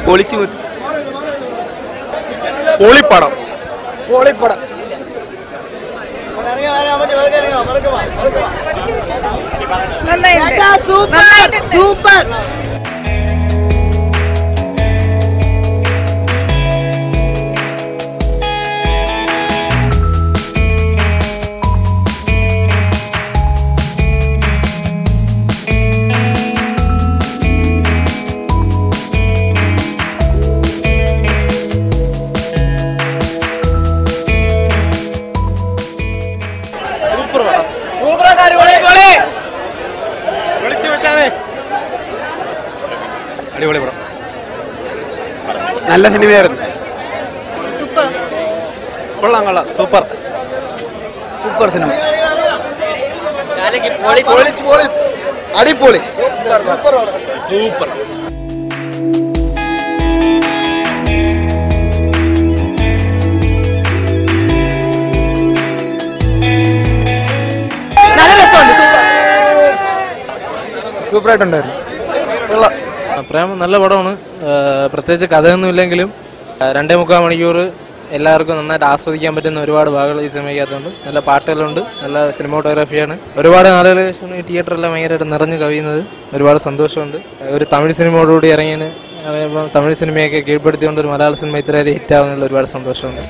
പൊളിച്ചു പൊളിപ്പടം പൊളിപ്പടം super super അടിപൊളി പടം നല്ല സിനിമയായിരുന്നു കൊള്ളാം സൂപ്പർ സൂപ്പർ സിനിമ അടിപൊളി സൂപ്പർ നല്ല രസമുണ്ട് സൂപ്പറായിട്ടുണ്ടായിരുന്നു പ്രേമം നല്ല പടമാണ്. പ്രത്യേകിച്ച് കഥയൊന്നുമില്ലെങ്കിലും 2.25 മണിക്കൂർ എല്ലാവർക്കും നന്നായിട്ട് ആസ്വദിക്കാൻ പറ്റുന്ന ഒരുപാട് ഭാഗങ്ങൾ ഈ സിനിമയ്ക്കകത്തുണ്ട്. നല്ല പാട്ടുകളുണ്ട്, നല്ല സിനിമാറ്റോഗ്രാഫിയാണ്. ഒരുപാട് ആളുകൾ തിയേറ്ററെല്ലാം ഭയങ്കരമായിട്ട് നിറഞ്ഞു കവിയുന്നത് ഒരുപാട് സന്തോഷമുണ്ട്. ഒരു തമിഴ് സിനിമയോടുകൂടി ഇറങ്ങിയതിന് തമിഴ് സിനിമയൊക്കെ കീഴ്പ്പെടുത്തിക്കൊണ്ട് ഒരു മലയാള സിനിമ ഇത്രയധികം ഹിറ്റാവുന്നതിൽ ഒരുപാട് സന്തോഷമുണ്ട്.